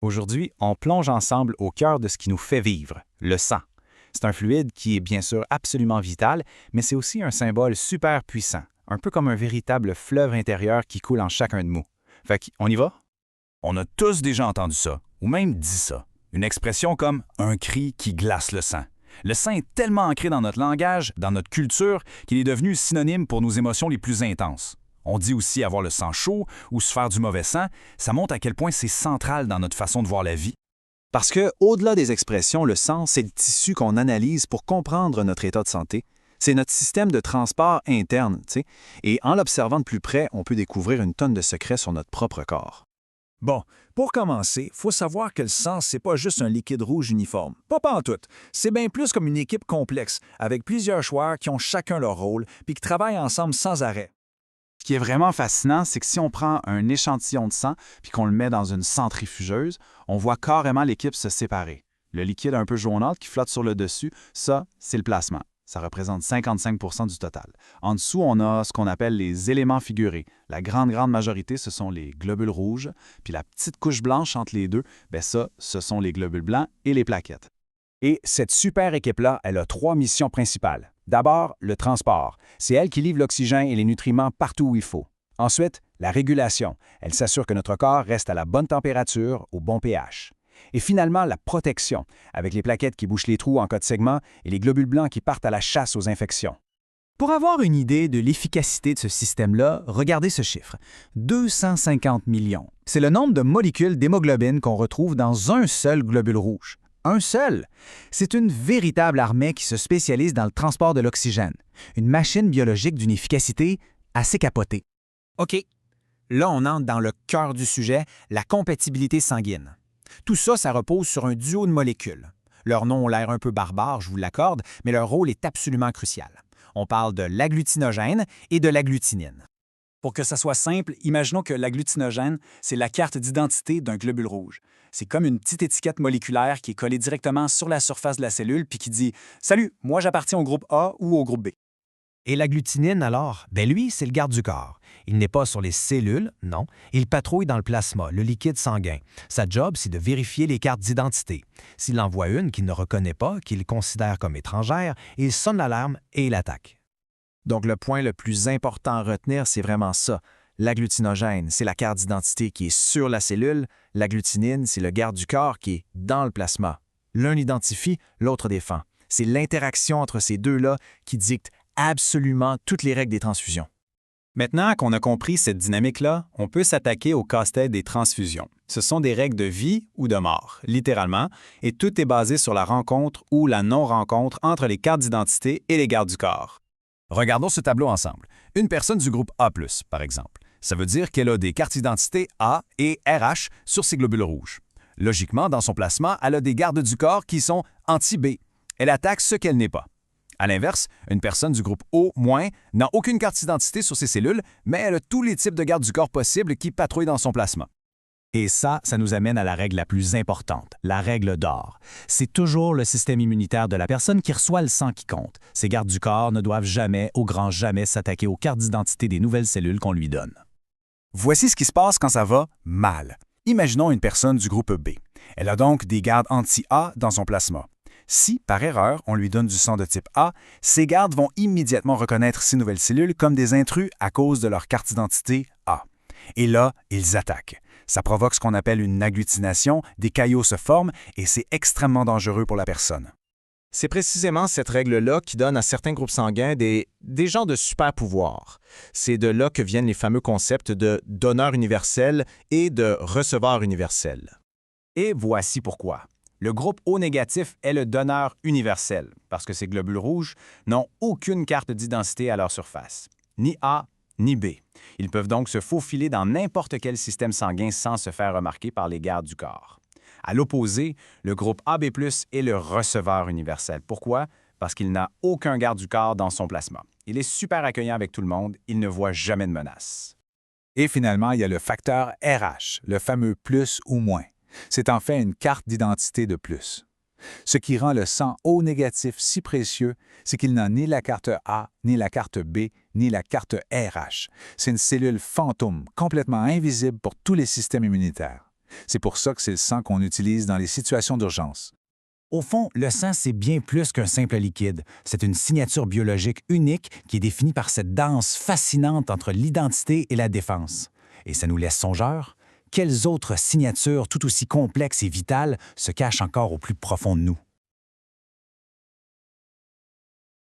Aujourd'hui, on plonge ensemble au cœur de ce qui nous fait vivre, le sang. C'est un fluide qui est bien sûr absolument vital, mais c'est aussi un symbole super puissant, un peu comme un véritable fleuve intérieur qui coule en chacun de nous. Fait qu'on y va? On a tous déjà entendu ça, ou même dit ça. Une expression comme un cri qui glace le sang. Le sang est tellement ancré dans notre langage, dans notre culture, qu'il est devenu synonyme pour nos émotions les plus intenses. On dit aussi avoir le sang chaud ou se faire du mauvais sang. Ça montre à quel point c'est central dans notre façon de voir la vie. Parce que, au-delà des expressions, le sang, c'est le tissu qu'on analyse pour comprendre notre état de santé. C'est notre système de transport interne, tu sais. Et en l'observant de plus près, on peut découvrir une tonne de secrets sur notre propre corps. Bon, pour commencer, faut savoir que le sang, c'est pas juste un liquide rouge uniforme. Pas pantoute. C'est bien plus comme une équipe complexe, avec plusieurs joueurs qui ont chacun leur rôle, puis qui travaillent ensemble sans arrêt. Ce qui est vraiment fascinant, c'est que si on prend un échantillon de sang puis qu'on le met dans une centrifugeuse, on voit carrément l'équipe se séparer. Le liquide un peu jaunâtre qui flotte sur le dessus, ça, c'est le plasma. Ça représente 55 du total. En dessous, on a ce qu'on appelle les éléments figurés. La grande majorité, ce sont les globules rouges. Puis la petite couche blanche entre les deux, ça, ce sont les globules blancs et les plaquettes. Et cette super équipe-là, elle a 3 missions principales. D'abord, le transport. C'est elle qui livre l'oxygène et les nutriments partout où il faut. Ensuite, la régulation. Elle s'assure que notre corps reste à la bonne température, au bon pH. Et finalement, la protection, avec les plaquettes qui bouchent les trous en cas de segment et les globules blancs qui partent à la chasse aux infections. Pour avoir une idée de l'efficacité de ce système-là, regardez ce chiffre. 250 millions. C'est le nombre de molécules d'hémoglobine qu'on retrouve dans un seul globule rouge. Un seul! C'est une véritable armée qui se spécialise dans le transport de l'oxygène. Une machine biologique d'une efficacité assez capotée. OK. Là, on entre dans le cœur du sujet, la compatibilité sanguine. Tout ça, ça repose sur un duo de molécules. Leur nom a l'air un peu barbare, je vous l'accorde, mais leur rôle est absolument crucial. On parle de l'agglutinogène et de l'agglutinine. Pour que ça soit simple, imaginons que l'agglutinogène, c'est la carte d'identité d'un globule rouge. C'est comme une petite étiquette moléculaire qui est collée directement sur la surface de la cellule puis qui dit « Salut, moi j'appartiens au groupe A ou au groupe B ». Et l'agglutinine, alors? Lui, c'est le garde du corps. Il n'est pas sur les cellules, non. Il patrouille dans le plasma, le liquide sanguin. Sa job, c'est de vérifier les cartes d'identité. S'il en voit une qu'il ne reconnaît pas, qu'il considère comme étrangère, il sonne l'alarme et il attaque. Donc le point le plus important à retenir, c'est vraiment ça. L'agglutinogène, c'est la carte d'identité qui est sur la cellule. L'agglutinine, c'est le garde du corps qui est dans le plasma. L'un identifie, l'autre défend. C'est l'interaction entre ces deux-là qui dicte absolument toutes les règles des transfusions. Maintenant qu'on a compris cette dynamique-là, on peut s'attaquer au casse-tête des transfusions. Ce sont des règles de vie ou de mort, littéralement, et tout est basé sur la rencontre ou la non-rencontre entre les cartes d'identité et les gardes du corps. Regardons ce tableau ensemble. Une personne du groupe A+, par exemple. Ça veut dire qu'elle a des cartes d'identité A et RH sur ses globules rouges. Logiquement, dans son plasma, elle a des gardes du corps qui sont anti-B. Elle attaque ce qu'elle n'est pas. À l'inverse, une personne du groupe O- n'a aucune carte d'identité sur ses cellules, mais elle a tous les types de gardes du corps possibles qui patrouillent dans son plasma. Et ça nous amène à la règle la plus importante, la règle d'or. C'est toujours le système immunitaire de la personne qui reçoit le sang qui compte. Ces gardes du corps ne doivent jamais, au grand jamais, s'attaquer aux cartes d'identité des nouvelles cellules qu'on lui donne. Voici ce qui se passe quand ça va mal. Imaginons une personne du groupe B. Elle a donc des gardes anti-A dans son plasma. Si, par erreur, on lui donne du sang de type A, ces gardes vont immédiatement reconnaître ces nouvelles cellules comme des intrus à cause de leur carte d'identité A. Et là, ils attaquent. Ça provoque ce qu'on appelle une agglutination, des caillots se forment et c'est extrêmement dangereux pour la personne. C'est précisément cette règle-là qui donne à certains groupes sanguins des genres de super-pouvoirs. C'est de là que viennent les fameux concepts de donneur universel et de receveur universel. Et voici pourquoi. Le groupe O négatif est le donneur universel, parce que ces globules rouges n'ont aucune carte d'identité à leur surface, ni A ni B. Ils peuvent donc se faufiler dans n'importe quel système sanguin sans se faire remarquer par les gardes du corps. À l'opposé, le groupe AB+, est le receveur universel. Pourquoi? Parce qu'il n'a aucun garde du corps dans son plasma. Il est super accueillant avec tout le monde, il ne voit jamais de menace. Et finalement, il y a le facteur RH, le fameux plus ou moins. C'est en fait une carte d'identité de plus. Ce qui rend le sang O négatif si précieux, c'est qu'il n'a ni la carte A, ni la carte B, ni la carte RH. C'est une cellule fantôme, complètement invisible pour tous les systèmes immunitaires. C'est pour ça que c'est le sang qu'on utilise dans les situations d'urgence. Au fond, le sang, c'est bien plus qu'un simple liquide. C'est une signature biologique unique qui est définie par cette danse fascinante entre l'identité et la défense. Et ça nous laisse songeurs. Quelles autres signatures tout aussi complexes et vitales se cachent encore au plus profond de nous?